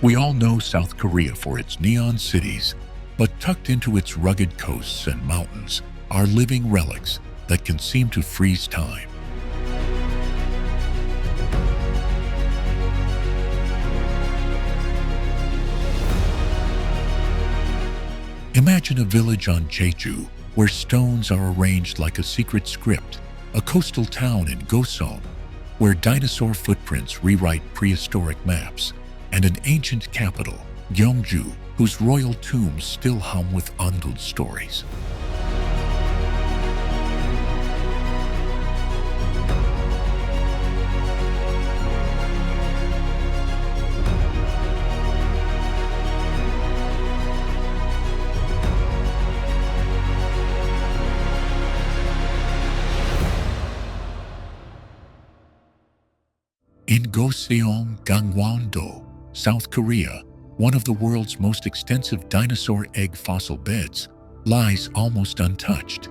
We all know South Korea for its neon cities, but tucked into its rugged coasts and mountains are living relics that can seem to freeze time. Imagine a village on Jeju where stones are arranged like a secret script, a coastal town in Gyeongsokgung where dinosaur footprints rewrite prehistoric maps, and an ancient capital, Gyeongju, whose royal tombs still hum with untold stories. In Goseong, Gangwon-do, South Korea, one of the world's most extensive dinosaur egg fossil beds lies almost untouched.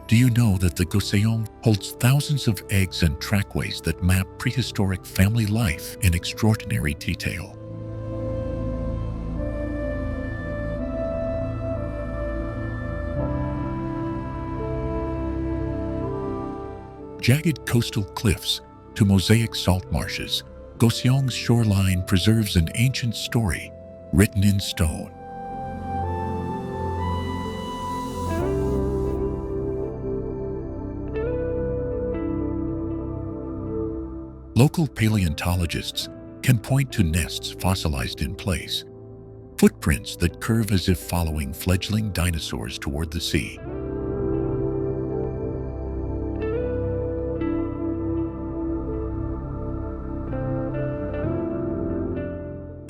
Do you know that the Goseong holds thousands of eggs and trackways that map prehistoric family life in extraordinary detail? Jagged coastal cliffs to mosaic salt marshes, Goseong's shoreline preserves an ancient story written in stone. Local paleontologists can point to nests fossilized in place, footprints that curve as if following fledgling dinosaurs toward the sea.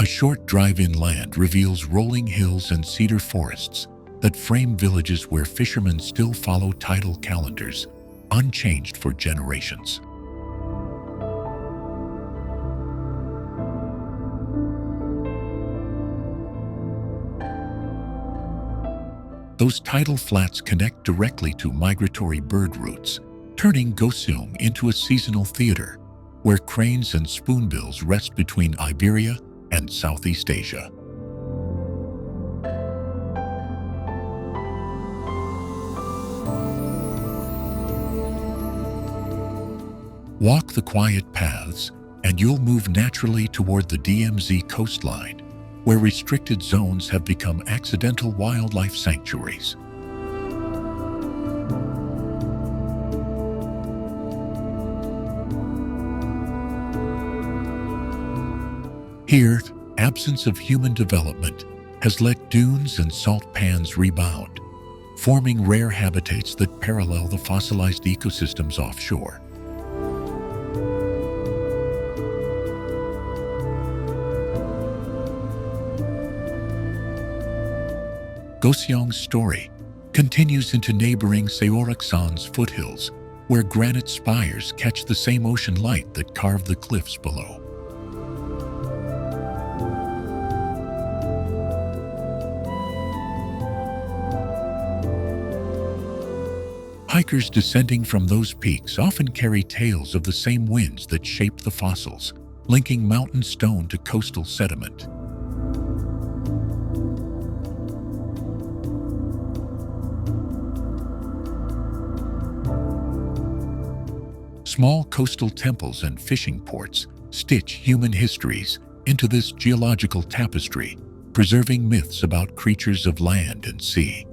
A short drive inland reveals rolling hills and cedar forests that frame villages where fishermen still follow tidal calendars, unchanged for generations. Those tidal flats connect directly to migratory bird routes, turning Goseong into a seasonal theater where cranes and spoonbills rest between Iberia and Southeast Asia. Walk the quiet paths, and you'll move naturally toward the DMZ coastline, where restricted zones have become accidental wildlife sanctuaries. Here, absence of human development has let dunes and salt pans rebound, forming rare habitats that parallel the fossilized ecosystems offshore. Goseong's story continues into neighboring Seoraksan's foothills, where granite spires catch the same ocean light that carved the cliffs below. Hikers descending from those peaks often carry tales of the same winds that shaped the fossils, linking mountain stone to coastal sediment. Small coastal temples and fishing ports stitch human histories into this geological tapestry, preserving myths about creatures of land and sea.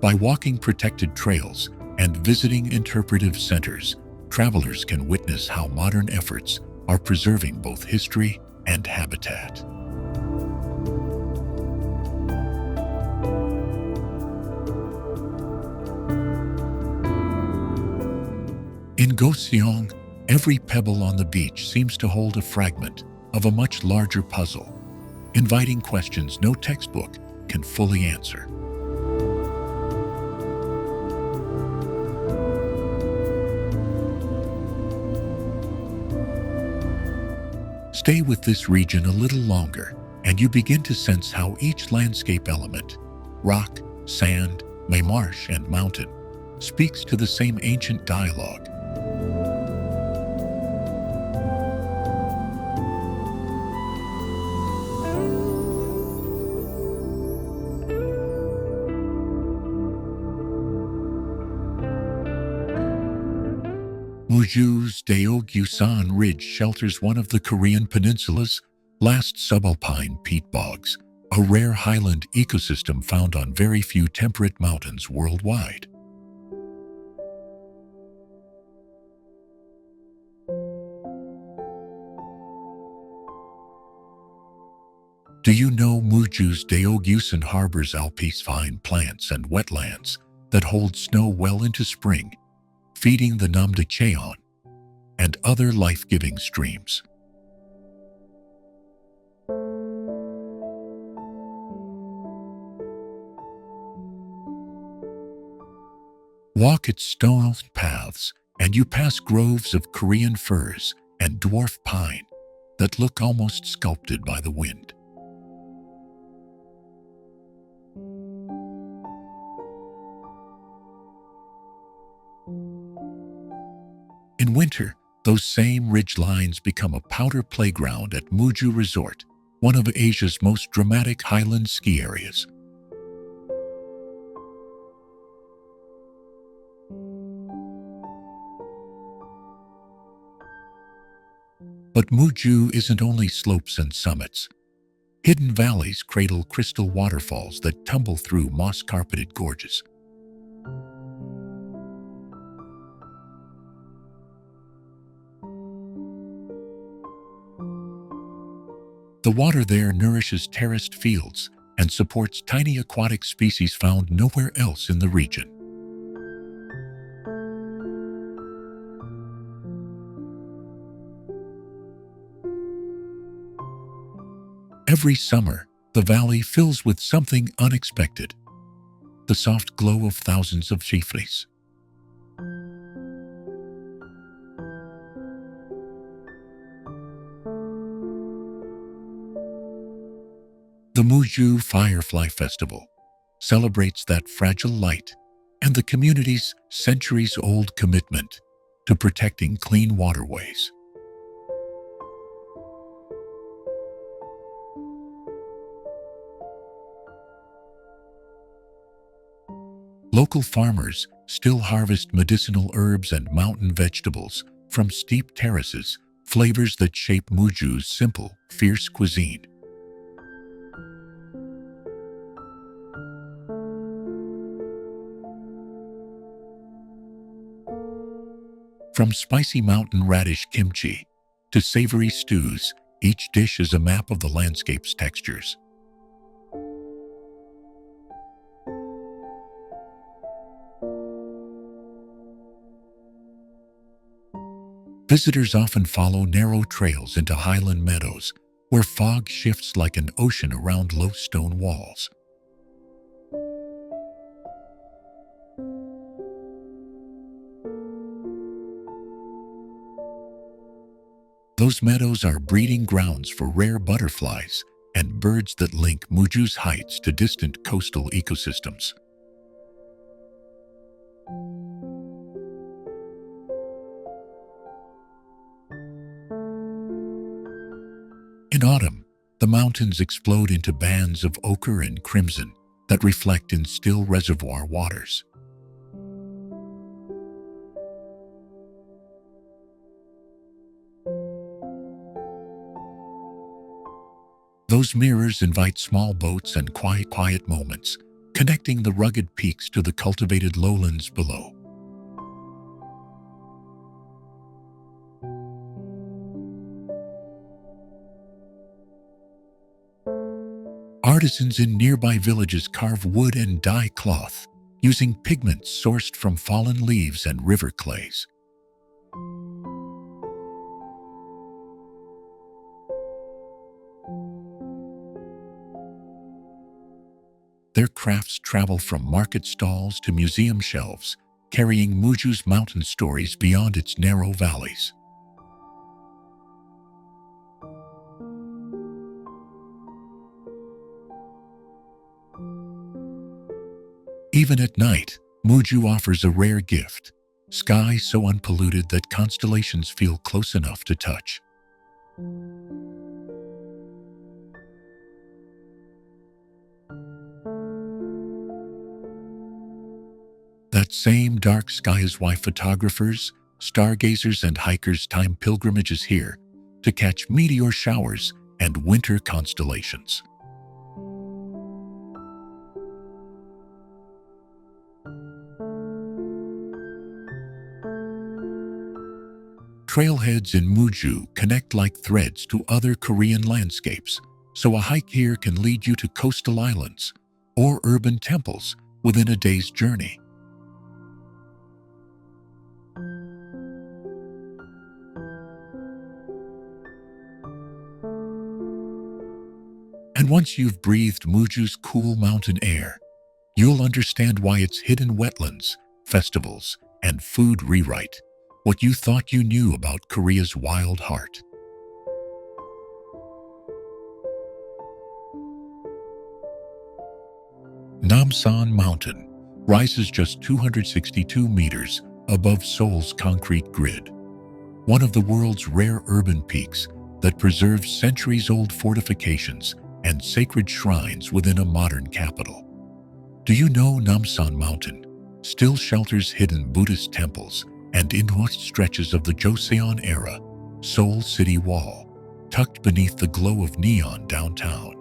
By walking protected trails and visiting interpretive centers, travelers can witness how modern efforts are preserving both history and habitat. In Goseong, every pebble on the beach seems to hold a fragment of a much larger puzzle, inviting questions no textbook can fully answer. Stay with this region a little longer, and you begin to sense how each landscape element, rock, sand, marsh, and mountain, speaks to the same ancient dialogue. Muju's Daegunsan Ridge shelters one of the Korean peninsula's last subalpine peat bogs, a rare highland ecosystem found on very few temperate mountains worldwide. Do you know Muju's Daegunsan harbors alpine plants and wetlands that hold snow well into spring, feeding the Namdacheon and other life-giving streams? Walk its stone paths, and you pass groves of Korean firs and dwarf pine that look almost sculpted by the wind. In winter, those same ridge lines become a powder playground at Muju Resort, one of Asia's most dramatic highland ski areas. But Muju isn't only slopes and summits. Hidden valleys cradle crystal waterfalls that tumble through moss-carpeted gorges. The water there nourishes terraced fields and supports tiny aquatic species found nowhere else in the region. Every summer, the valley fills with something unexpected: the soft glow of thousands of chiflis. The Muju Firefly Festival celebrates that fragile light and the community's centuries-old commitment to protecting clean waterways. Local farmers still harvest medicinal herbs and mountain vegetables from steep terraces, flavors that shape Muju's simple, fierce cuisine. From spicy mountain radish kimchi to savory stews, each dish is a map of the landscape's textures. Visitors often follow narrow trails into highland meadows, where fog shifts like an ocean around low stone walls. Those meadows are breeding grounds for rare butterflies and birds that link Muju's heights to distant coastal ecosystems. In autumn, the mountains explode into bands of ochre and crimson that reflect in still reservoir waters. Those mirrors invite small boats and quiet moments, connecting the rugged peaks to the cultivated lowlands below. Artisans in nearby villages carve wood and dye cloth, using pigments sourced from fallen leaves and river clays. Their crafts travel from market stalls to museum shelves, carrying Muju's mountain stories beyond its narrow valleys. Even at night, Muju offers a rare gift: sky so unpolluted that constellations feel close enough to touch. That same dark sky is why photographers, stargazers, and hikers time pilgrimages here to catch meteor showers and winter constellations. Trailheads in Muju connect like threads to other Korean landscapes, so a hike here can lead you to coastal islands or urban temples within a day's journey. And once you've breathed Muju's cool mountain air, you'll understand why its hidden wetlands, festivals, and food rewrite what you thought you knew about Korea's wild heart. Namsan Mountain rises just 262 meters above Seoul's concrete grid, one of the world's rare urban peaks that preserves centuries-old fortifications and sacred shrines within a modern capital. Do you know Namsan Mountain still shelters hidden Buddhist temples and inmost stretches of the Joseon era Seoul City Wall, tucked beneath the glow of neon downtown?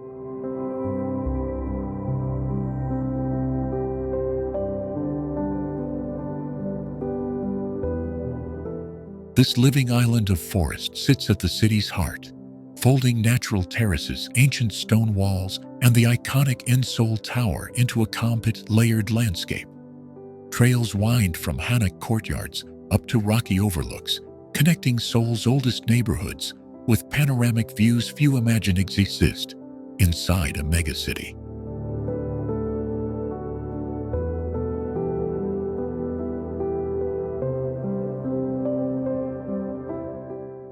This living island of forest sits at the city's heart, folding natural terraces, ancient stone walls, and the iconic Seoul Tower into a compact, layered landscape. Trails wind from Hanok courtyards up to rocky overlooks, connecting Seoul's oldest neighborhoods with panoramic views few imagine exist inside a megacity.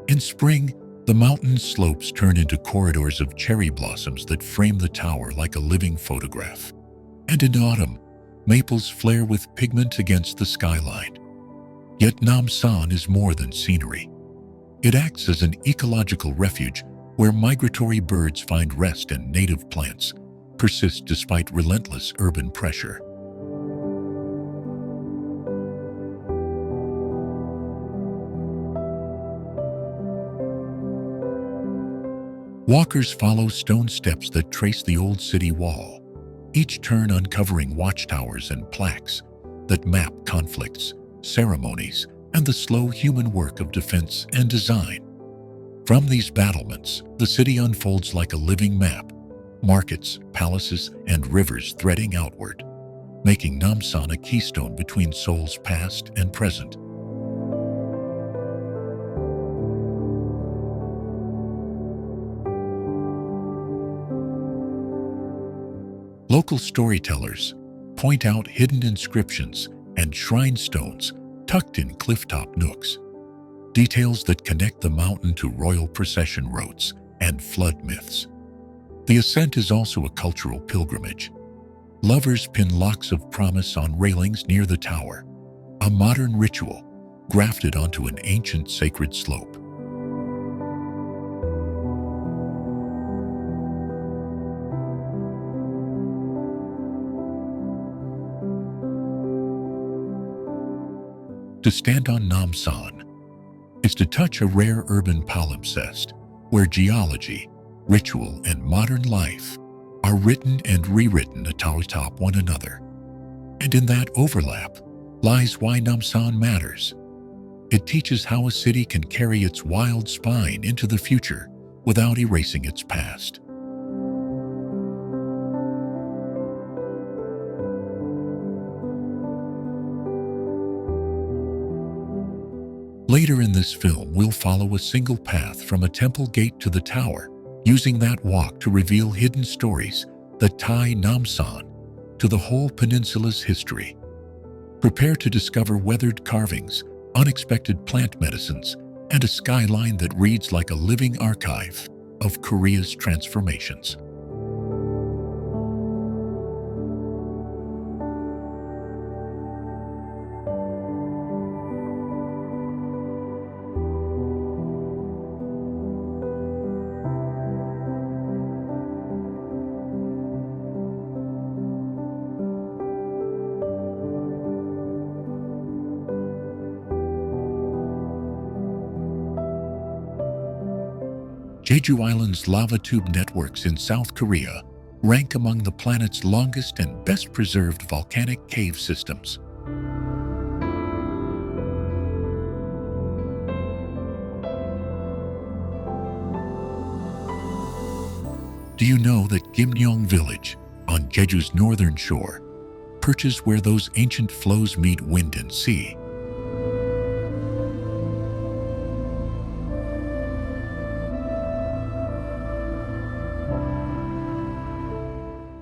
In spring, the mountain slopes turn into corridors of cherry blossoms that frame the tower like a living photograph. And in autumn, maples flare with pigment against the skyline. Yet Namsan is more than scenery. It acts as an ecological refuge where migratory birds find rest and native plants persist despite relentless urban pressure. Walkers follow stone steps that trace the old city wall, each turn uncovering watchtowers and plaques that map conflicts, ceremonies, and the slow human work of defense and design. From these battlements, the city unfolds like a living map, markets, palaces, and rivers threading outward, making Namsan a keystone between Seoul's past and present. Local storytellers point out hidden inscriptions and shrine stones tucked in clifftop nooks, details that connect the mountain to royal procession routes and flood myths. The ascent is also a cultural pilgrimage. Lovers pin locks of promise on railings near the tower, a modern ritual grafted onto an ancient sacred slope. To stand on Namsan is to touch a rare urban palimpsest where geology, ritual, and modern life are written and rewritten atop one another. And in that overlap lies why Namsan matters. It teaches how a city can carry its wild spine into the future without erasing its past. Later in this film, we'll follow a single path from a temple gate to the tower, using that walk to reveal hidden stories that tie Namsan to the whole peninsula's history. Prepare to discover weathered carvings, unexpected plant medicines, and a skyline that reads like a living archive of Korea's transformations. Jeju Island's lava tube networks in South Korea rank among the planet's longest and best preserved volcanic cave systems. Do you know that Gamcheon Village, on Jeju's northern shore, perches where those ancient flows meet wind and sea?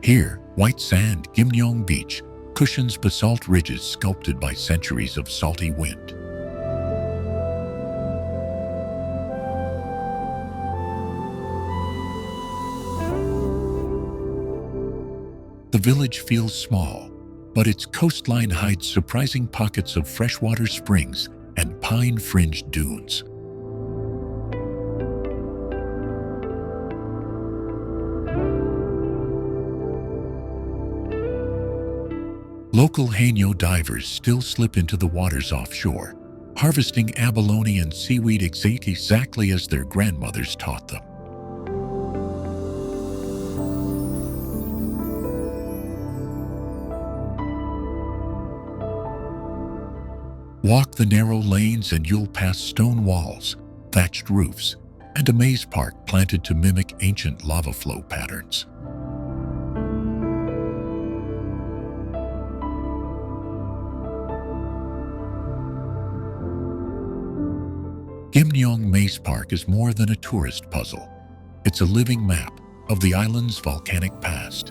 Here, white sand Gamcheon Beach cushions basalt ridges sculpted by centuries of salty wind. The village feels small, but its coastline hides surprising pockets of freshwater springs and pine-fringed dunes. Local Haeundae divers still slip into the waters offshore, harvesting abalone and seaweed exactly as their grandmothers taught them. Walk the narrow lanes and you'll pass stone walls, thatched roofs, and a maze park planted to mimic ancient lava flow patterns. Gamcheon Maze Park is more than a tourist puzzle. It's a living map of the island's volcanic past.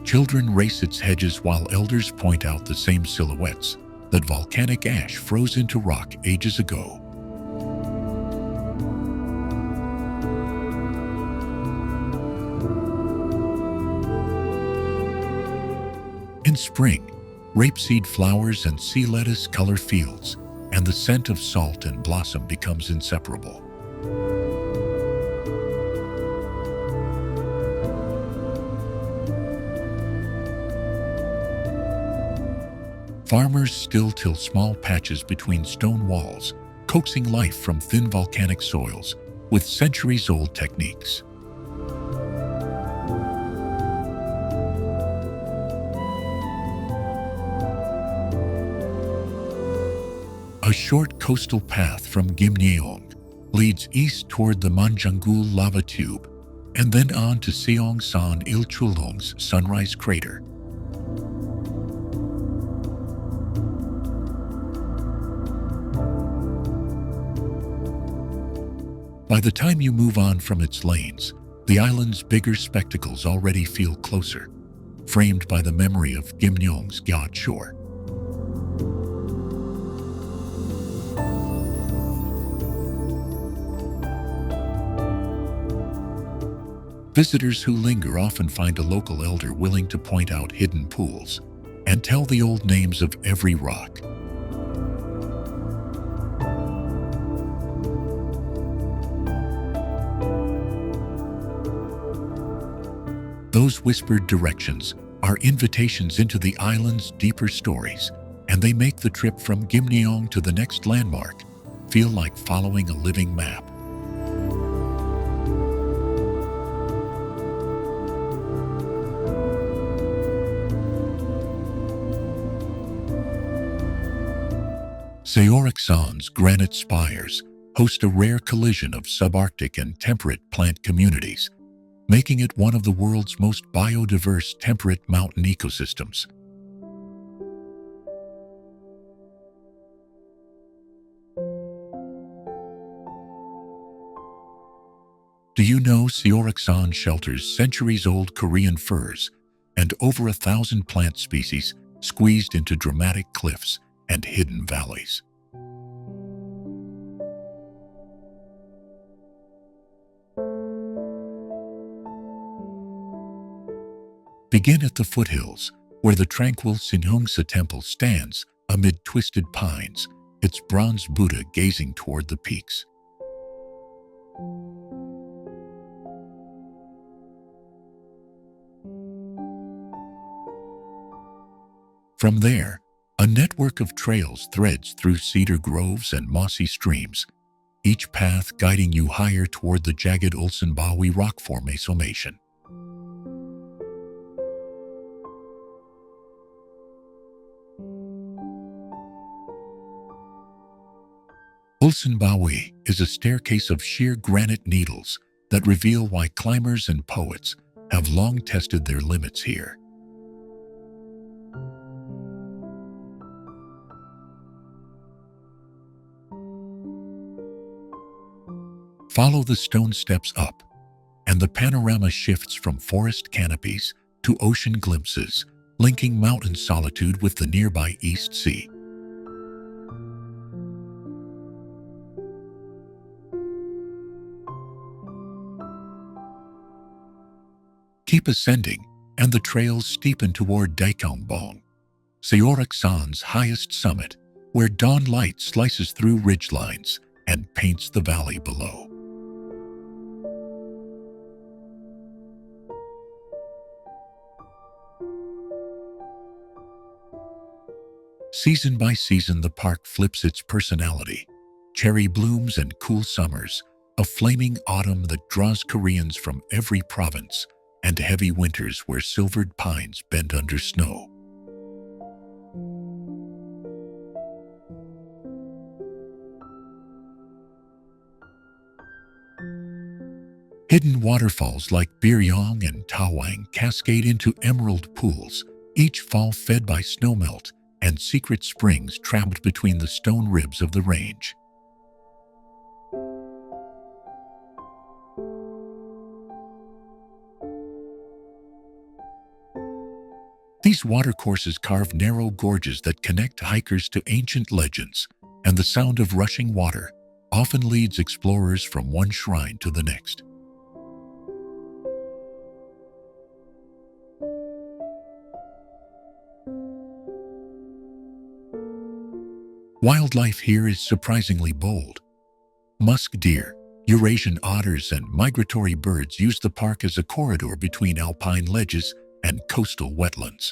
Children race its hedges while elders point out the same silhouettes that volcanic ash froze into rock ages ago. In spring, rapeseed flowers and sea lettuce color fields, and the scent of salt and blossom becomes inseparable. Farmers still till small patches between stone walls, coaxing life from thin volcanic soils with centuries-old techniques. A short coastal path from Gamcheon leads east toward the Manjangul lava tube and then on to Seongsan Ilchulong's Sunrise Crater. By the time you move on from its lanes, the island's bigger spectacles already feel closer, framed by the memory of Gamcheon's God shore. Visitors who linger often find a local elder willing to point out hidden pools and tell the old names of every rock. Those whispered directions are invitations into the island's deeper stories, and they make the trip from Gamcheon to the next landmark feel like following a living map. Seoraksan's granite spires host a rare collision of subarctic and temperate plant communities, making it one of the world's most biodiverse temperate mountain ecosystems. Do you know Seoraksan shelters centuries-old Korean firs and over 1,000 plant species squeezed into dramatic cliffs and hidden valleys? Begin at the foothills, where the tranquil Sinhungsa Temple stands amid twisted pines, its bronze Buddha gazing toward the peaks. From there, a network of trails threads through cedar groves and mossy streams, each path guiding you higher toward the jagged Ulsanbawi rock formation. Ulsanbawi is a staircase of sheer granite needles that reveal why climbers and poets have long tested their limits here. Follow the stone steps up, and the panorama shifts from forest canopies to ocean glimpses, linking mountain solitude with the nearby East Sea. Keep ascending, and the trails steepen toward Gyeongbokgung, Seoraksan's highest summit, where dawn light slices through ridgelines and paints the valley below. Season by season, the park flips its personality. Cherry blooms and cool summers, a flaming autumn that draws Koreans from every province, and heavy winters where silvered pines bend under snow. Hidden waterfalls like Biryong and Tawang cascade into emerald pools, each fall fed by snowmelt, and secret springs trapped between the stone ribs of the range. These watercourses carve narrow gorges that connect hikers to ancient legends, and the sound of rushing water often leads explorers from one shrine to the next. Wildlife here is surprisingly bold. Musk deer, Eurasian otters, and migratory birds use the park as a corridor between alpine ledges and coastal wetlands.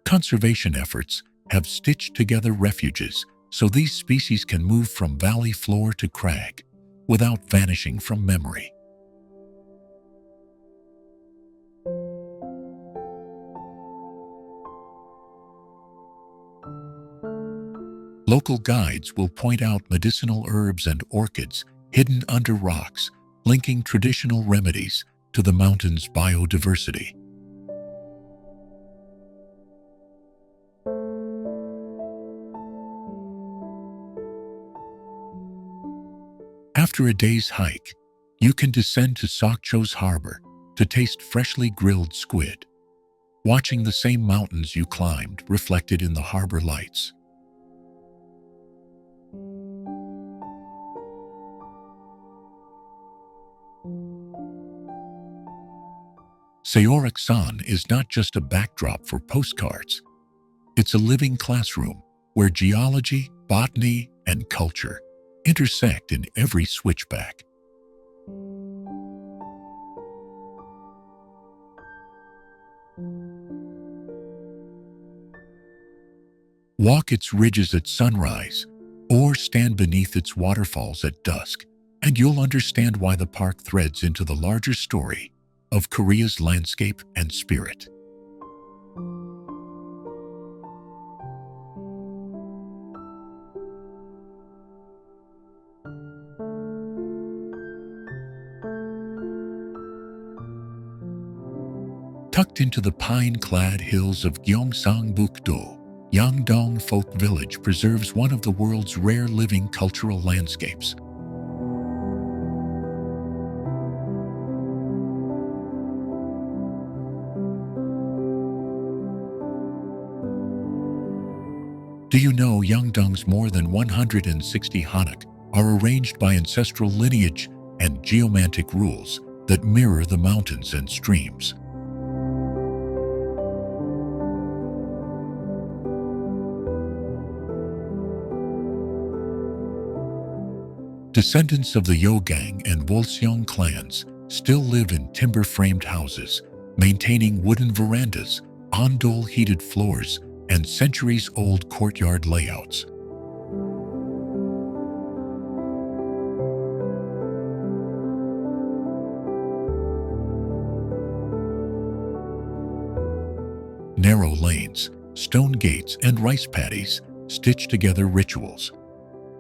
Conservation efforts have stitched together refuges so these species can move from valley floor to crag without vanishing from memory. Local guides will point out medicinal herbs and orchids hidden under rocks, linking traditional remedies to the mountain's biodiversity. After a day's hike, you can descend to Sokcho's harbor to taste freshly grilled squid, watching the same mountains you climbed reflected in the harbor lights. Seoraksan is not just a backdrop for postcards. It's a living classroom where geology, botany, and culture intersect in every switchback. Walk its ridges at sunrise, or stand beneath its waterfalls at dusk, and you'll understand why the park threads into the larger story of Korea's landscape and spirit. Tucked into the pine-clad hills of Gyeongsangbuk-do, Yeongdong Folk Village preserves one of the world's rare living cultural landscapes. Do you know Yeongdong's more than 160 Hanok are arranged by ancestral lineage and geomantic rules that mirror the mountains and streams? Descendants of the Jeongbang and Woljeong clans still live in timber-framed houses, maintaining wooden verandas, ondol heated floors, and centuries-old courtyard layouts. Narrow lanes, stone gates, and rice paddies stitch together rituals,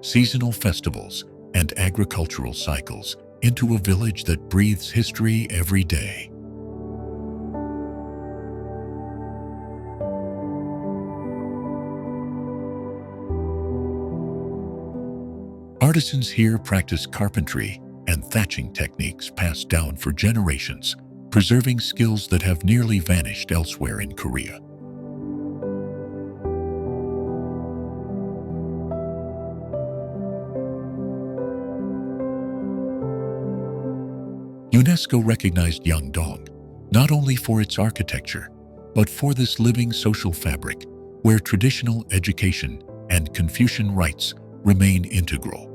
seasonal festivals, and agricultural cycles into a village that breathes history every day. Artisans here practice carpentry and thatching techniques passed down for generations, preserving skills that have nearly vanished elsewhere in Korea. UNESCO recognized Yeongdong not only for its architecture, but for this living social fabric where traditional education and Confucian rites remain integral.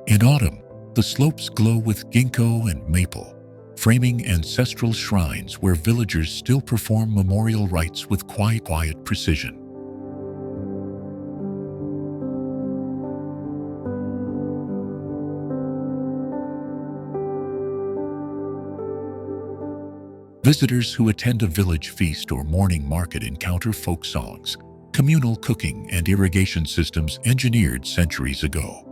In autumn, the slopes glow with ginkgo and maple, framing ancestral shrines where villagers still perform memorial rites with quiet precision. Visitors who attend a village feast or morning market encounter folk songs, communal cooking, and irrigation systems engineered centuries ago.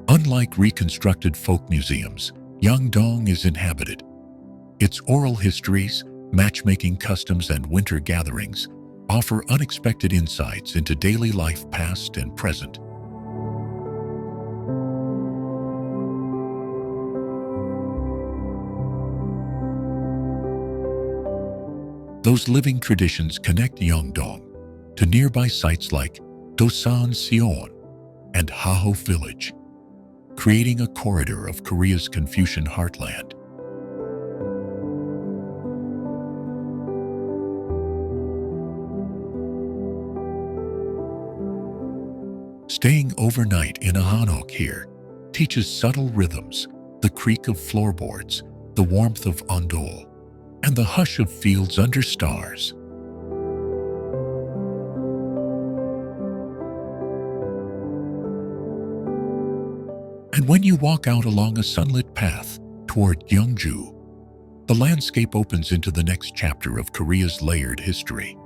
Unlike reconstructed folk museums, Yeongdong is inhabited. Its oral histories, matchmaking customs, and winter gatherings offer unexpected insights into daily life past and present. Those living traditions connect Yeongdong to nearby sites like Daedunsan, Seoul, and Hanok Village, creating a corridor of Korea's Confucian heartland. Staying overnight in a hanok here teaches subtle rhythms, the creak of floorboards, the warmth of ondol, and the hush of fields under stars. And when you walk out along a sunlit path toward Gyeongju, the landscape opens into the next chapter of Korea's layered history.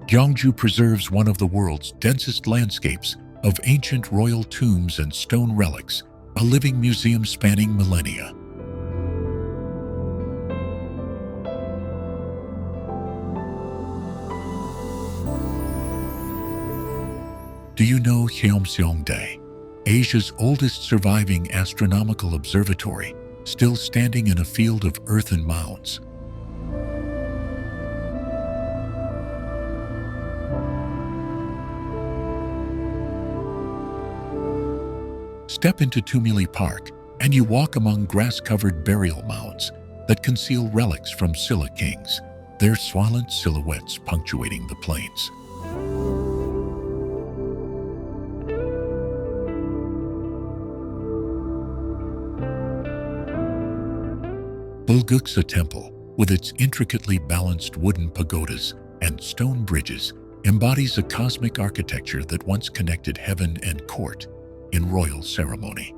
Gyeongju preserves one of the world's densest landscapes of ancient royal tombs and stone relics, a living museum spanning millennia. Do you know Haeundae, Asia's oldest surviving astronomical observatory, still standing in a field of earthen mounds? Step into Tumili Park, and you walk among grass-covered burial mounds that conceal relics from Silla kings, their swollen silhouettes punctuating the plains. Bulguksa Temple, with its intricately balanced wooden pagodas and stone bridges, embodies a cosmic architecture that once connected heaven and court in royal ceremony.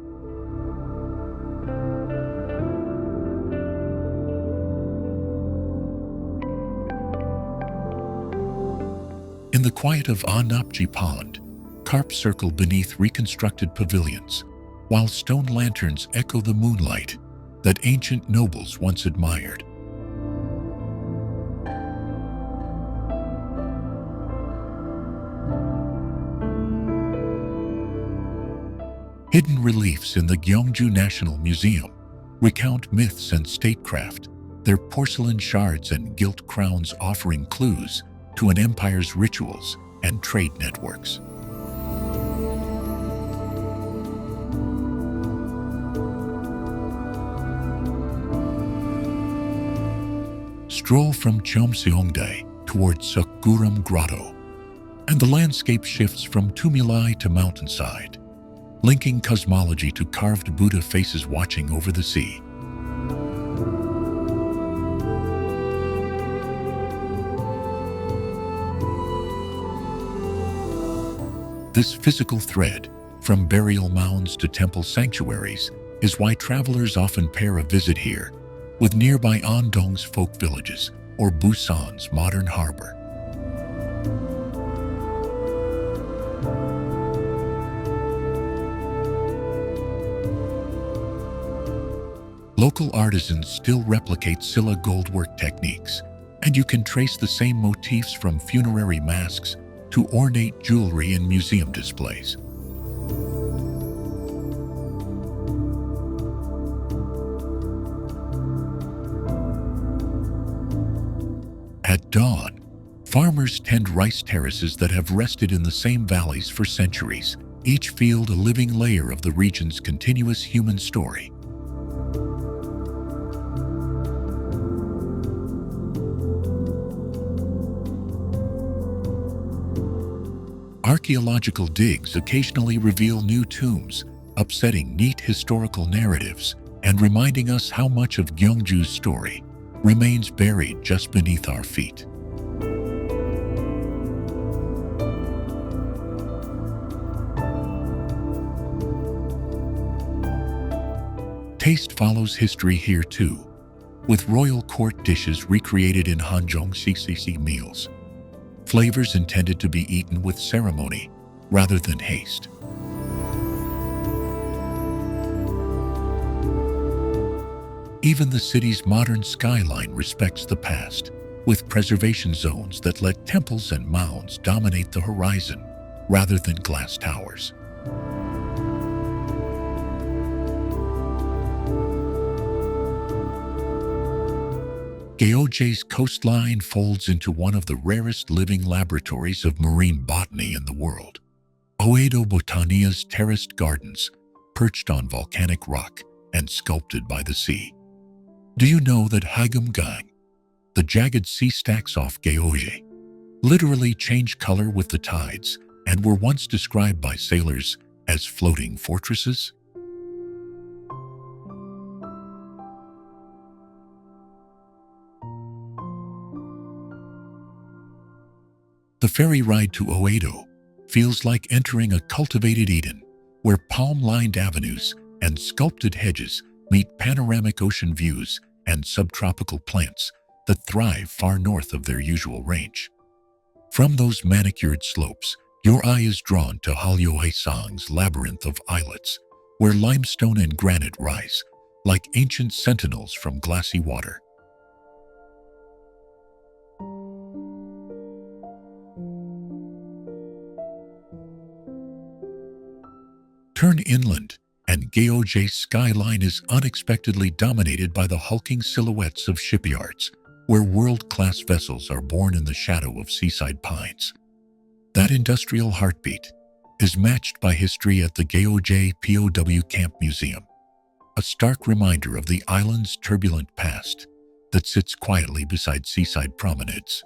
In the quiet of Annapji Pond, carp circle beneath reconstructed pavilions, while stone lanterns echo the moonlight that ancient nobles once admired. Hidden reliefs in the Gyeongju National Museum recount myths and statecraft, their porcelain shards and gilt crowns offering clues to an empire's rituals and trade networks. Stroll from Cheomseongdae towards Seokguram Grotto, and the landscape shifts from tumuli to mountainside, linking cosmology to carved Buddha faces watching over the sea. This physical thread, from burial mounds to temple sanctuaries, is why travelers often pair a visit here with nearby Andong's folk villages or Busan's modern harbor. Local artisans still replicate Silla goldwork techniques, and you can trace the same motifs from funerary masks to ornate jewelry in museum displays. At dawn, farmers tend rice terraces that have rested in the same valleys for centuries, each field a living layer of the region's continuous human story. Archaeological digs occasionally reveal new tombs, upsetting neat historical narratives and reminding us how much of Gyeongju's story remains buried just beneath our feet. Taste follows history here too, with royal court dishes recreated in Hanjong CCC meals. Flavors intended to be eaten with ceremony rather than haste. Even the city's modern skyline respects the past, with preservation zones that let temples and mounds dominate the horizon rather than glass towers. Gyeongjae's coastline folds into one of the rarest living laboratories of marine botany in the world. Oedo Botania's terraced gardens, perched on volcanic rock and sculpted by the sea. Do you know that Gyeongbokgung, the jagged sea stacks off Gyeongjae, literally change color with the tides and were once described by sailors as floating fortresses? The ferry ride to Oedo feels like entering a cultivated Eden, where palm-lined avenues and sculpted hedges meet panoramic ocean views and subtropical plants that thrive far north of their usual range. From those manicured slopes, your eye is drawn to Hyeopjae's labyrinth of islets, where limestone and granite rise like ancient sentinels from glassy water. Turn inland, and Gyeongjae's skyline is unexpectedly dominated by the hulking silhouettes of shipyards, where world-class vessels are born in the shadow of seaside pines. That industrial heartbeat is matched by history at the Gyeongjae POW Camp Museum, a stark reminder of the island's turbulent past that sits quietly beside seaside promenades.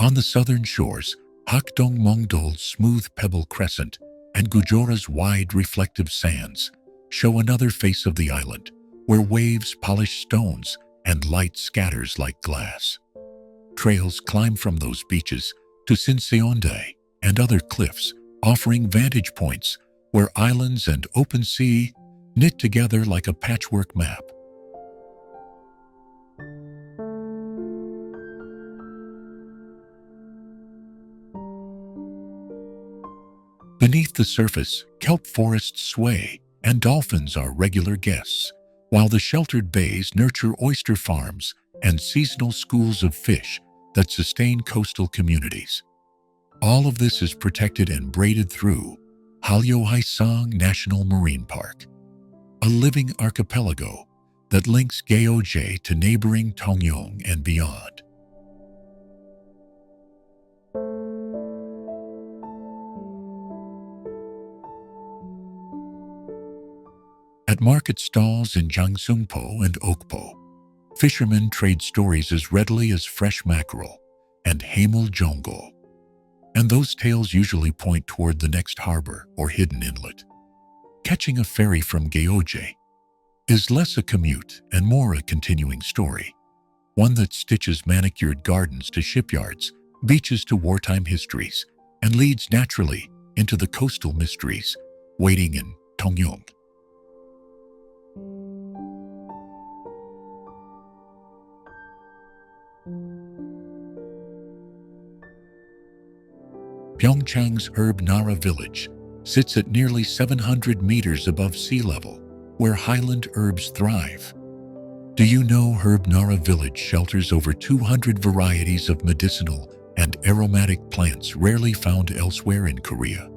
On the southern shores, Hakdong-Mongdol's smooth pebble crescent and Gujora's wide reflective sands show another face of the island, where waves polish stones and light scatters like glass. Trails climb from those beaches to Seoul and other cliffs, offering vantage points where islands and open sea knit together like a patchwork map. Beneath the surface, kelp forests sway and dolphins are regular guests, while the sheltered bays nurture oyster farms and seasonal schools of fish that sustain coastal communities. All of this is protected and braided through Hyeopjae National Marine Park, a living archipelago that links Gyeonggi to neighboring Tongyong and beyond. At market stalls in Gyeongseongpo and Okpo, fishermen trade stories as readily as fresh mackerel and Hyeopjae. And those tales usually point toward the next harbor or hidden inlet. Catching a ferry from Gyeonggi is less a commute and more a continuing story, one that stitches manicured gardens to shipyards, beaches to wartime histories, and leads naturally into the coastal mysteries waiting in Tongyong. Pyeongchang's Haeundae village sits at nearly 700 meters above sea level, where highland herbs thrive. Do you know Haeundae village shelters over 200 varieties of medicinal and aromatic plants rarely found elsewhere in Korea?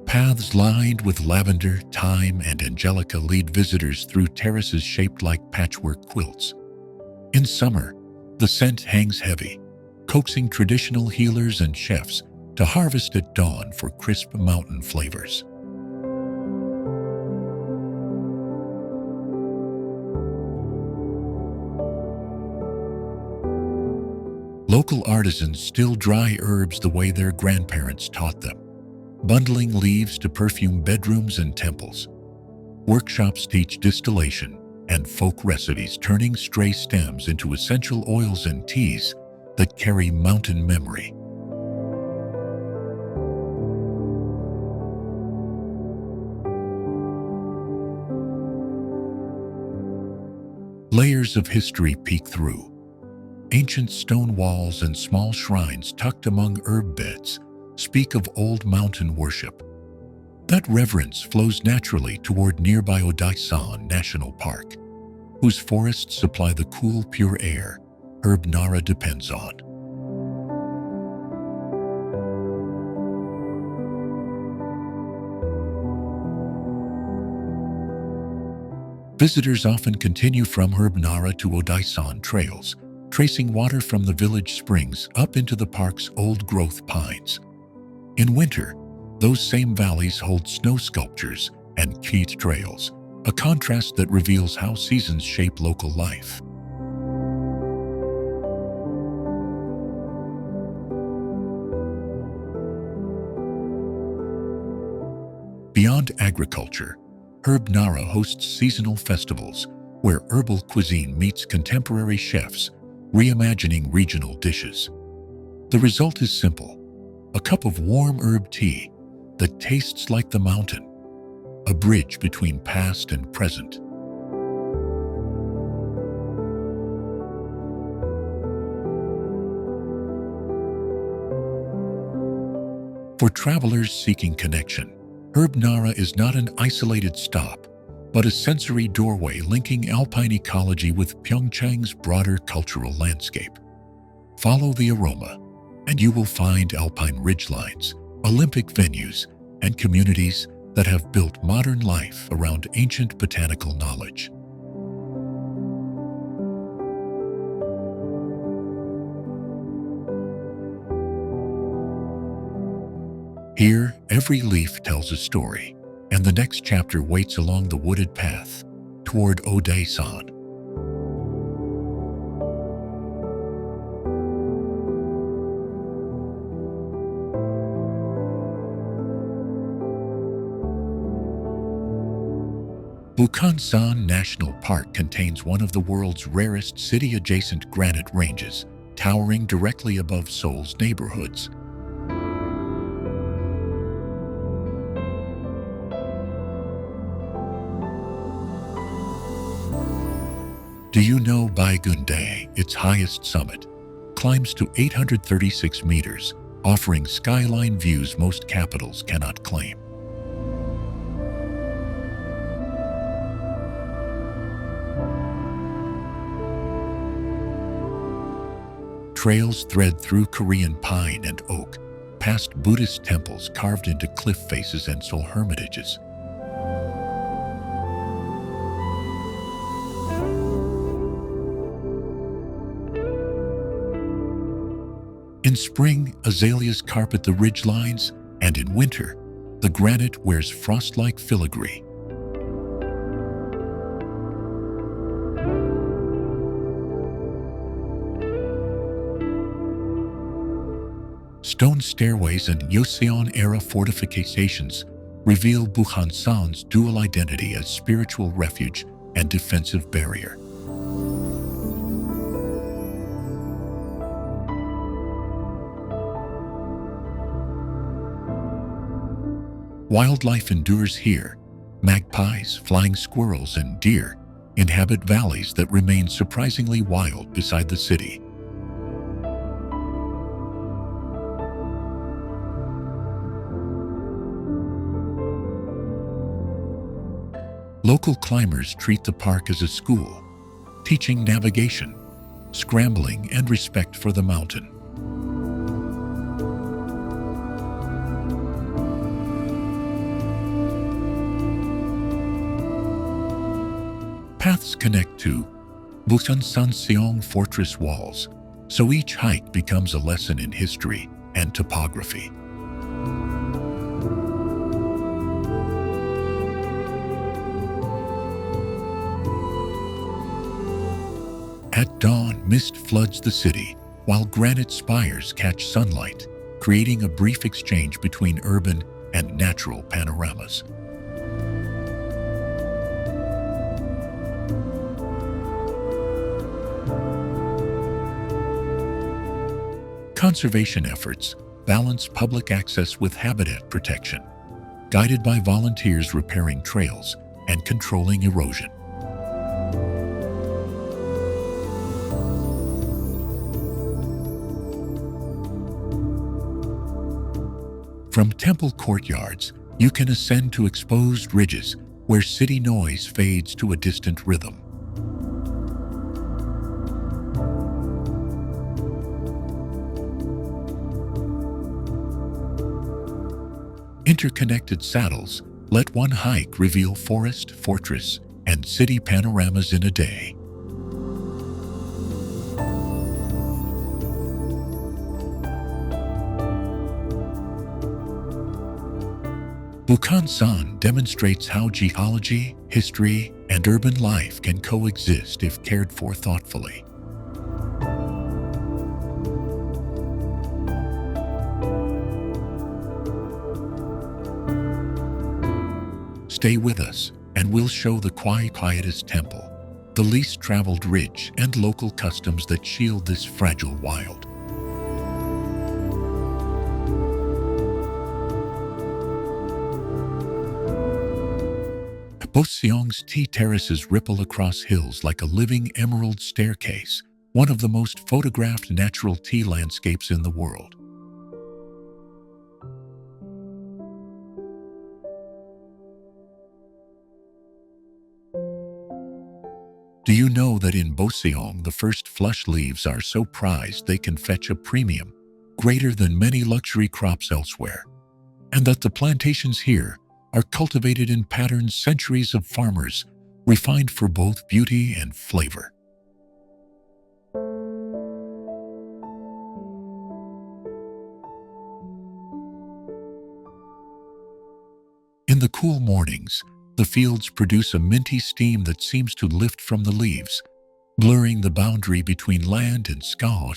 Paths lined with lavender, thyme, and angelica lead visitors through terraces shaped like patchwork quilts. In summer, the scent hangs heavy, coaxing traditional healers and chefs to harvest at dawn for crisp mountain flavors. Local artisans still dry herbs the way their grandparents taught them, bundling leaves to perfume bedrooms and temples. Workshops teach distillation and folk recipes, turning stray stems into essential oils and teas that carry mountain memory. Layers of history peek through. Ancient stone walls and small shrines tucked among herb beds speak of old mountain worship. That reverence flows naturally toward nearby Daedunsan National Park, whose forests supply the cool, pure air Haeundae depends on. Visitors often continue from Haeundae to Daedunsan trails, tracing water from the village springs up into the park's old-growth pines. In winter, those same valleys hold snow sculptures and keet trails, a contrast that reveals how seasons shape local life. Beyond agriculture, Haeundae hosts seasonal festivals where herbal cuisine meets contemporary chefs, reimagining regional dishes. The result is simple: a cup of warm herb tea that tastes like the mountain, a bridge between past and present. For travelers seeking connection, Haeundae is not an isolated stop, but a sensory doorway linking alpine ecology with Pyeongchang's broader cultural landscape. Follow the aroma, and you will find alpine ridgelines, Olympic venues, and communities that have built modern life around ancient botanical knowledge. Here, every leaf tells a story, and the next chapter waits along the wooded path toward Daedunsan. Bukchon National Park contains one of the world's rarest city-adjacent granite ranges, towering directly above Seoul's neighborhoods. Do you know Haeundae, its highest summit, climbs to 836 meters, offering skyline views most capitals cannot claim? Trails thread through Korean pine and oak, past Buddhist temples carved into cliff faces and Seoul hermitages. In spring, azaleas carpet the ridgelines, and in winter, the granite wears frost-like filigree. Stone stairways and Joseon-era fortifications reveal Bukhansan's dual identity as spiritual refuge and defensive barrier. Wildlife endures here. Magpies, flying squirrels, and deer inhabit valleys that remain surprisingly wild beside the city. Local climbers treat the park as a school, teaching navigation, scrambling, and respect for the mountain. Paths connect to Busan Sanseong fortress walls, so each hike becomes a lesson in history and topography. At dawn, mist floods the city, while granite spires catch sunlight, creating a brief exchange between urban and natural panoramas. Conservation efforts balance public access with habitat protection, guided by volunteers repairing trails and controlling erosion. From temple courtyards, you can ascend to exposed ridges where city noise fades to a distant rhythm. Interconnected saddles let one hike reveal forest, fortress, and city panoramas in a day. Bukhansan demonstrates how geology, history, and urban life can coexist if cared for thoughtfully. Stay with us, and we'll show the quietest temple, the least traveled ridge, and local customs that shield this fragile wild. Boseong's tea terraces ripple across hills like a living emerald staircase, one of the most photographed natural tea landscapes in the world. Do you know that in Boseong the first flush leaves are so prized they can fetch a premium greater than many luxury crops elsewhere, and that the plantations here are cultivated in patterns centuries of farmers refined for both beauty and flavor? In the cool mornings, the fields produce a minty steam that seems to lift from the leaves, blurring the boundary between land and sky.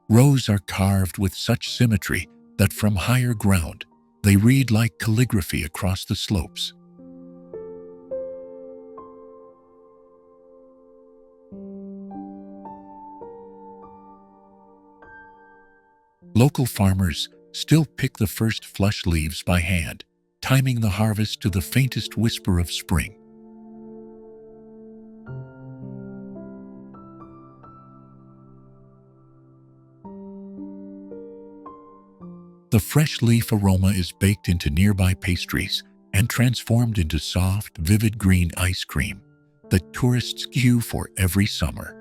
Rows are carved with such symmetry that from higher ground, they read like calligraphy across the slopes. Local farmers still pick the first flush leaves by hand, timing the harvest to the faintest whisper of spring. The fresh leaf aroma is baked into nearby pastries and transformed into soft, vivid green ice cream that tourists queue for every summer.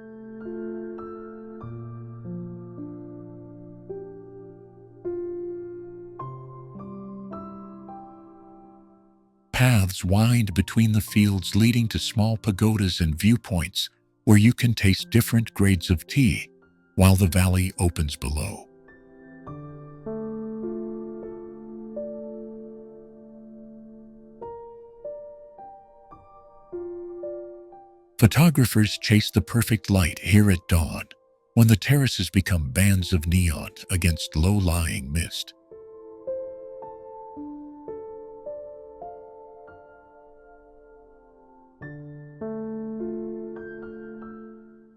Paths wind between the fields, leading to small pagodas and viewpoints where you can taste different grades of tea while the valley opens below. Photographers chase the perfect light here at dawn, when the terraces become bands of neon against low-lying mist.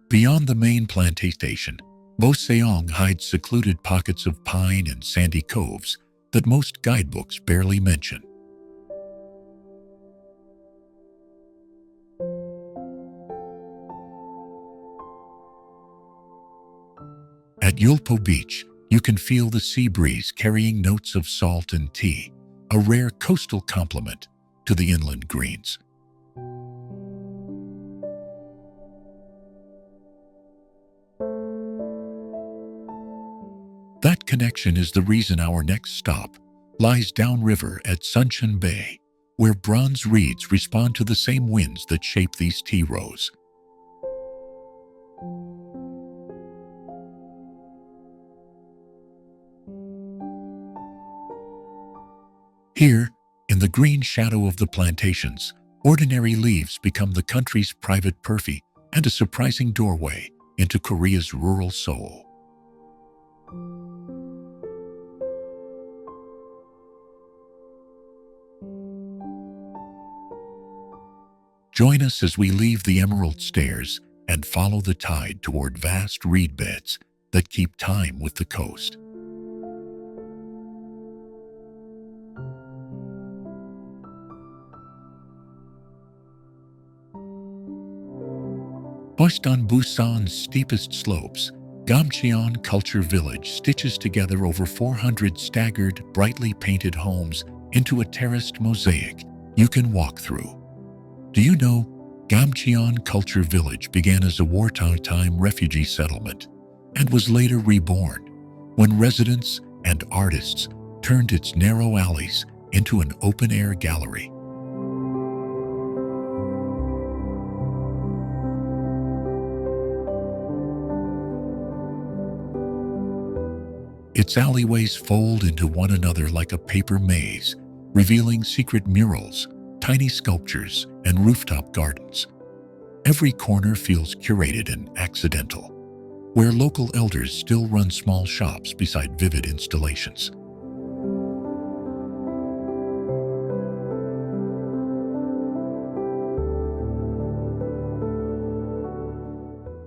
Beyond the main plantation, Boseong hides secluded pockets of pine and sandy coves that most guidebooks barely mention. At Hyeopjae Beach, you can feel the sea breeze carrying notes of salt and tea, a rare coastal complement to the inland greens. That connection is the reason our next stop lies downriver at Suncheon Bay, where bronze reeds respond to the same winds that shape these tea rows. Here, in the green shadow of the plantations, ordinary leaves become the country's private perfume and a surprising doorway into Korea's rural soul. Join us as we leave the emerald stairs and follow the tide toward vast reed beds that keep time with the coast. Perched on Busan's steepest slopes, Gamcheon Culture Village stitches together over 400 staggered, brightly painted homes into a terraced mosaic you can walk through. Do you know, Gamcheon Culture Village began as a wartime refugee settlement and was later reborn when residents and artists turned its narrow alleys into an open-air gallery. Its alleyways fold into one another like a paper maze, revealing secret murals, tiny sculptures, and rooftop gardens. Every corner feels curated and accidental, where local elders still run small shops beside vivid installations.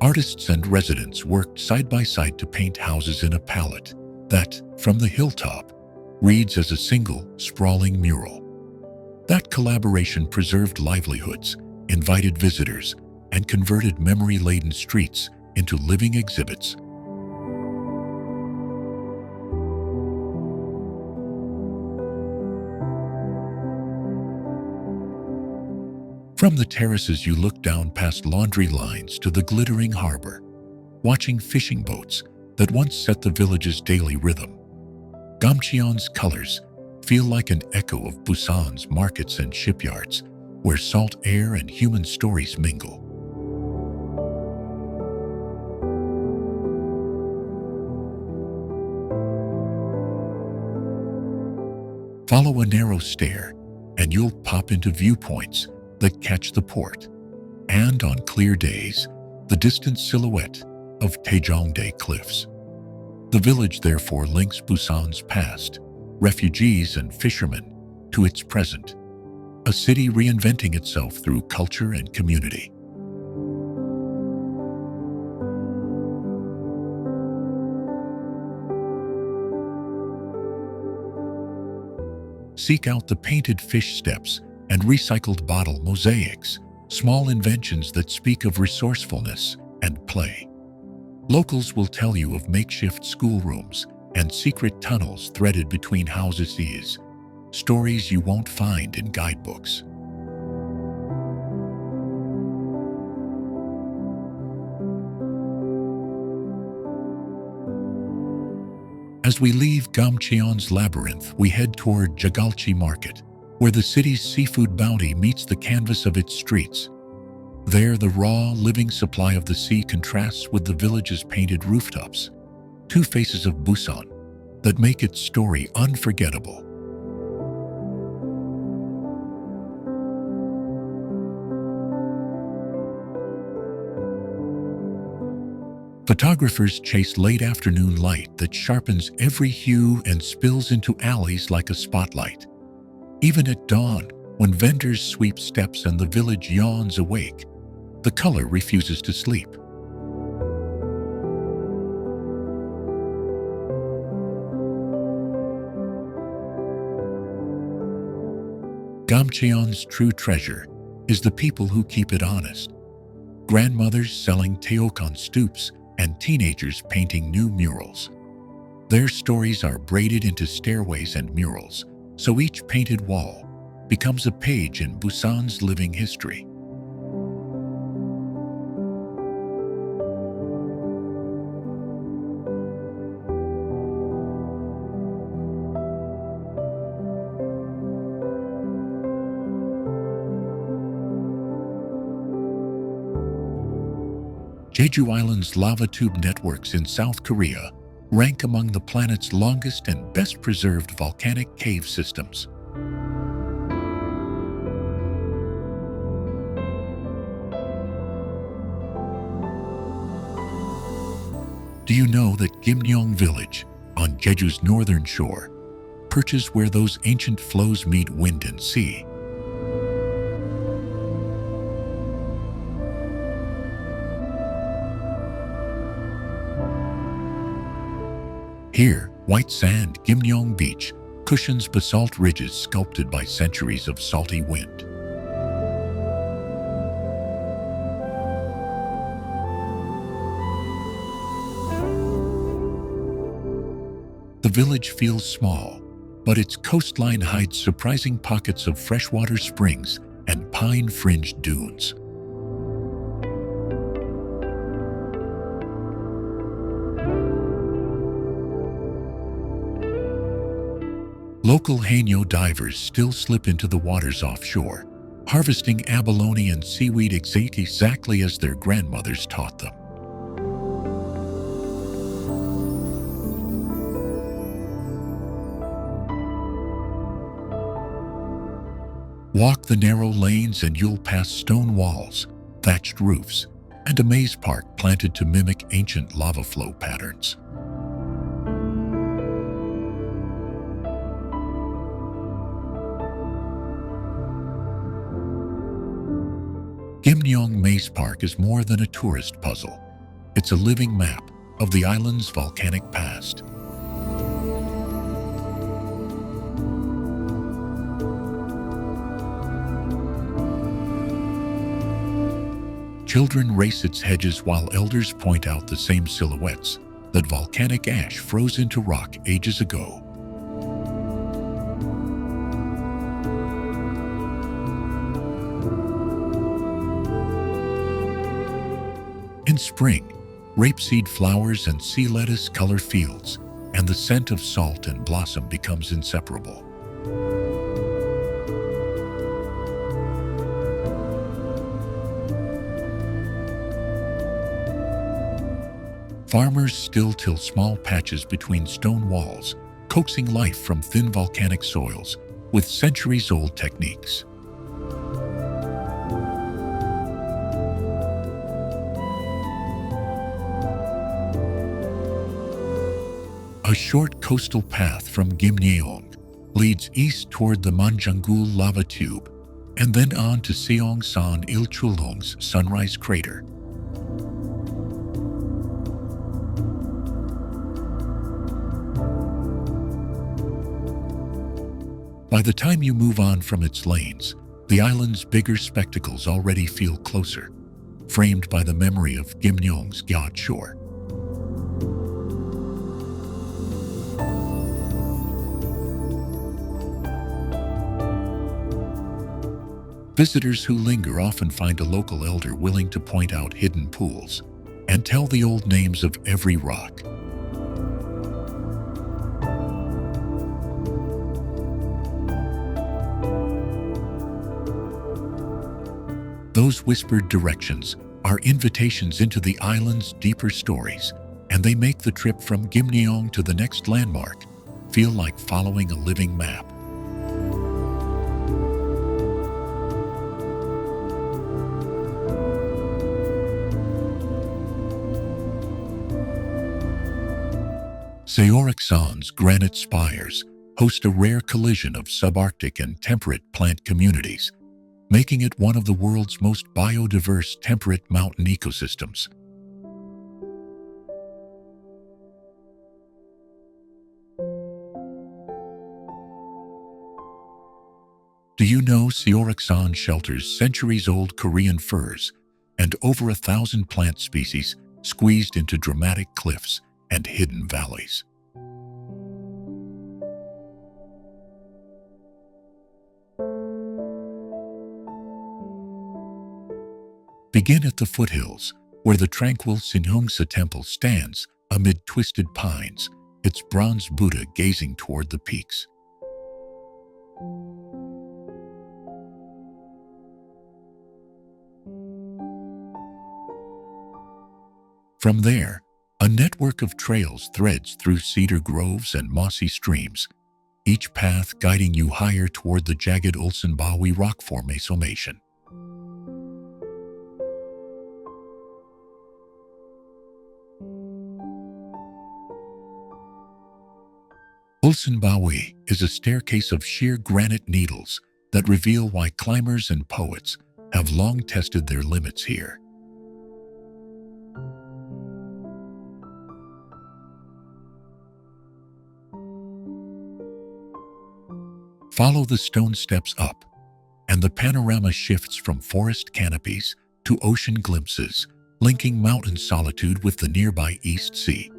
Artists and residents worked side by side to paint houses in a palette that, from the hilltop, reads as a single, sprawling mural. That collaboration preserved livelihoods, invited visitors, and converted memory-laden streets into living exhibits. From the terraces you look down past laundry lines to the glittering harbor, watching fishing boats that once set the village's daily rhythm. Gamcheon's colors feel like an echo of Busan's markets and shipyards, where salt air and human stories mingle. Follow a narrow stair, and you'll pop into viewpoints that catch the port, and on clear days, the distant silhouette of Haeundae cliffs. The village therefore links Busan's past, refugees and fishermen, to its present, a city reinventing itself through culture and community. Seek out the painted fish steps and recycled bottle mosaics, small inventions that speak of resourcefulness and play. Locals will tell you of makeshift schoolrooms and secret tunnels threaded between houses. Stories you won't find in guidebooks. As we leave Gamcheon's labyrinth, we head toward Jagalchi Market, where the city's seafood bounty meets the canvas of its streets. There, the raw, living supply of the sea contrasts with the village's painted rooftops, two faces of Busan that make its story unforgettable. Photographers chase late afternoon light that sharpens every hue and spills into alleys like a spotlight. Even at dawn, when vendors sweep steps and the village yawns awake, the color refuses to sleep. Gamcheon's true treasure is the people who keep it honest. Grandmothers selling taeok on stoops and teenagers painting new murals. Their stories are braided into stairways and murals, so each painted wall becomes a page in Busan's living history. Jeju Island's lava tube networks in South Korea rank among the planet's longest and best-preserved volcanic cave systems. Do you know that Gyeongbokgung Village, on Jeju's northern shore, perches where those ancient flows meet wind and sea? Here, white sand Gyeongbokgung Beach cushions basalt ridges sculpted by centuries of salty wind. The village feels small, but its coastline hides surprising pockets of freshwater springs and pine-fringed dunes. Local Haeundae divers still slip into the waters offshore, harvesting abalone and seaweed exactly as their grandmothers taught them. Walk the narrow lanes and you'll pass stone walls, thatched roofs, and a maze park planted to mimic ancient lava flow patterns. Gyeongbokgung Maze Park is more than a tourist puzzle. It's a living map of the island's volcanic past. Children race its hedges while elders point out the same silhouettes that volcanic ash froze into rock ages ago. In spring, rapeseed flowers and sea lettuce color fields, and the scent of salt and blossom becomes inseparable. Farmers still till small patches between stone walls, coaxing life from thin volcanic soils with centuries-old techniques. A short coastal path from Gyeongbokgung leads east toward the Manjangul lava tube and then on to Seongsan Ilchulong's Sunrise Crater. By the time you move on from its lanes, the island's bigger spectacles already feel closer, framed by the memory of Gyeongbokgung's yacht shore. Visitors who linger often find a local elder willing to point out hidden pools and tell the old names of every rock. Those whispered directions are invitations into the island's deeper stories, and they make the trip from Gimneong to the next landmark feel like following a living map. Seoraksan's granite spires host a rare collision of subarctic and temperate plant communities, making it one of the world's most biodiverse temperate mountain ecosystems. Do you know Seoraksan shelters centuries-old Korean firs and over 1,000 plant species squeezed into dramatic cliffs and hidden valleys? Begin at the foothills, where the tranquil Sinhungsa temple stands amid twisted pines, its bronze Buddha gazing toward the peaks. From there, a network of trails threads through cedar groves and mossy streams, each path guiding you higher toward the jagged Ulsanbawi rock formation. Ulsanbawi is a staircase of sheer granite needles that reveal why climbers and poets have long tested their limits here. Follow the stone steps up, and the panorama shifts from forest canopies to ocean glimpses, linking mountain solitude with the nearby East Sea.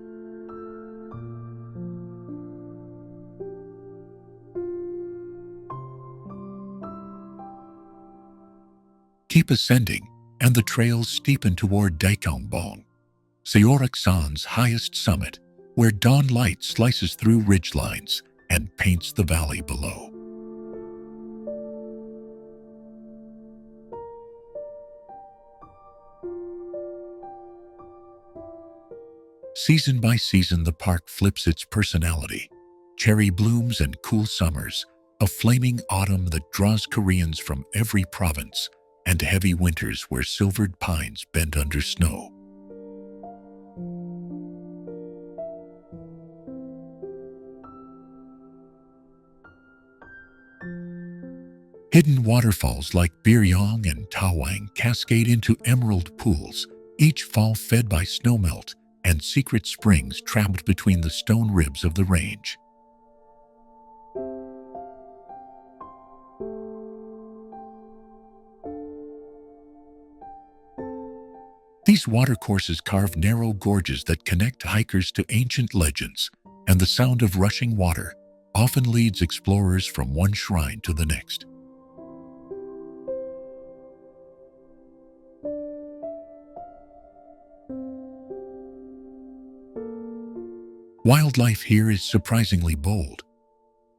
Keep ascending, and the trails steepen toward Gyeongbokgung, Seoraksan's highest summit, where dawn light slices through ridgelines and paints the valley below. Season by season, the park flips its personality. Cherry blooms and cool summers, a flaming autumn that draws Koreans from every province, and heavy winters where silvered pines bend under snow. Hidden waterfalls like Biryong and Tawang cascade into emerald pools, each fall fed by snowmelt, and secret springs trapped between the stone ribs of the range. These watercourses carve narrow gorges that connect hikers to ancient legends, and the sound of rushing water often leads explorers from one shrine to the next. Wildlife here is surprisingly bold.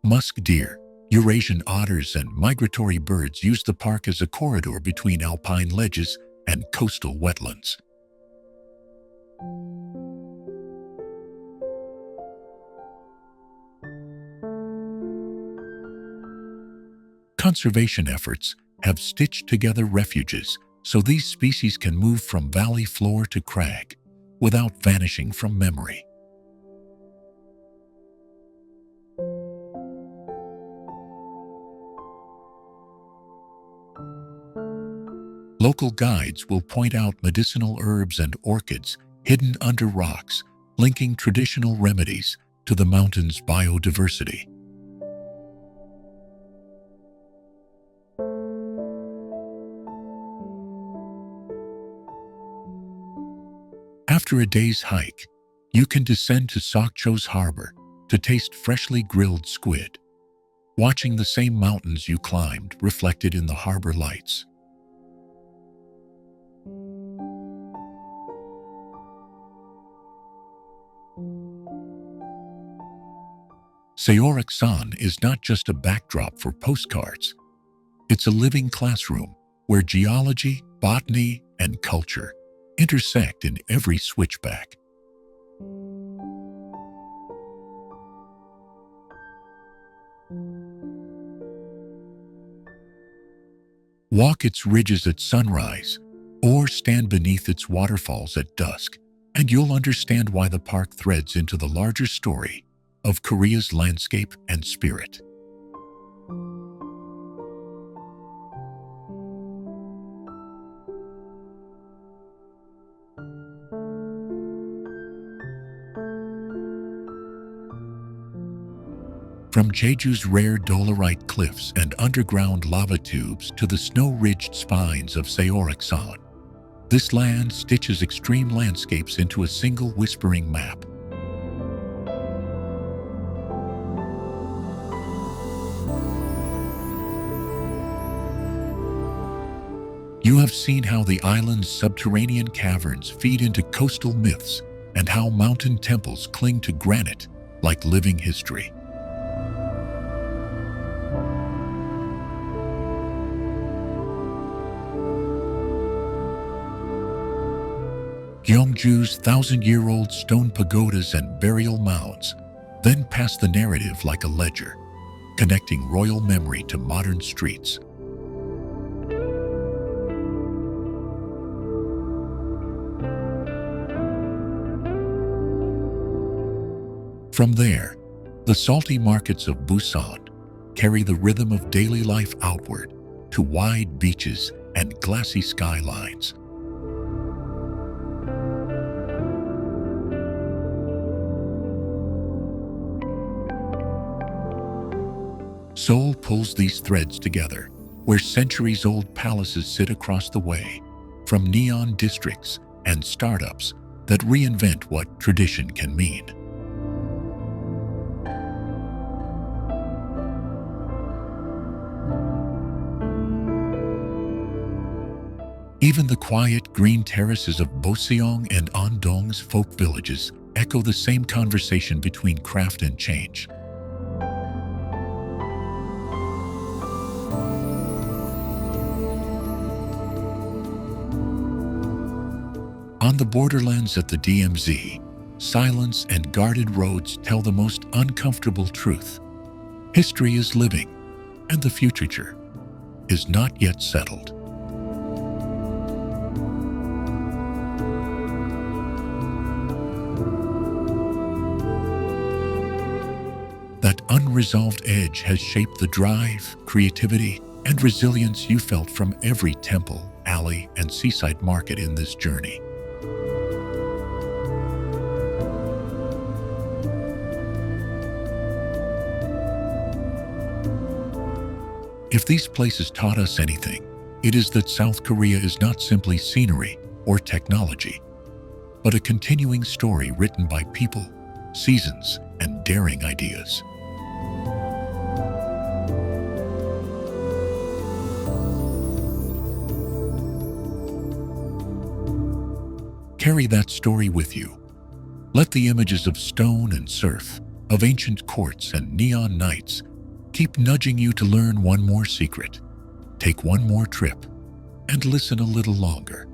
Musk deer, Eurasian otters, and migratory birds use the park as a corridor between alpine ledges and coastal wetlands. Conservation efforts have stitched together refuges so these species can move from valley floor to crag without vanishing from memory. Local guides will point out medicinal herbs and orchids hidden under rocks, linking traditional remedies to the mountain's biodiversity. After a day's hike, you can descend to Sokcho's harbor to taste freshly grilled squid. watching the same mountains you climbed reflected in the harbor lights. Seoul-Tower is not just a backdrop for postcards. It's a living classroom where geology, botany, and culture intersect in every switchback. Walk its ridges at sunrise, or stand beneath its waterfalls at dusk, and you'll understand why the park threads into the larger story of Korea's landscape and spirit. From Jeju's rare dolerite cliffs and underground lava tubes to the snow-ridged spines of Seoul-Tower, this land stitches extreme landscapes into a single whispering map. You have seen how the island's subterranean caverns feed into coastal myths and how mountain temples cling to granite like living history. Gyeongju's thousand-year-old stone pagodas and burial mounds then pass the narrative like a ledger, connecting royal memory to modern streets. From there, the salty markets of Busan carry the rhythm of daily life outward to wide beaches and glassy skylines. Seoul pulls these threads together, where centuries-old palaces sit across the way, from neon districts and startups that reinvent what tradition can mean. Even the quiet green terraces of Boseong and Andong's folk villages echo the same conversation between craft and change. On the borderlands at the DMZ, silence and guarded roads tell the most uncomfortable truth. History is living, and the future is not yet settled. That unresolved edge has shaped the drive, creativity, and resilience you felt from every temple, alley, and seaside market in this journey. If these places taught us anything, it is that South Korea is not simply scenery or technology, but a continuing story written by people, seasons, and daring ideas. Carry that story with you. Let the images of stone and surf, of ancient courts and neon nights keep nudging you to learn one more secret, take one more trip, and listen a little longer.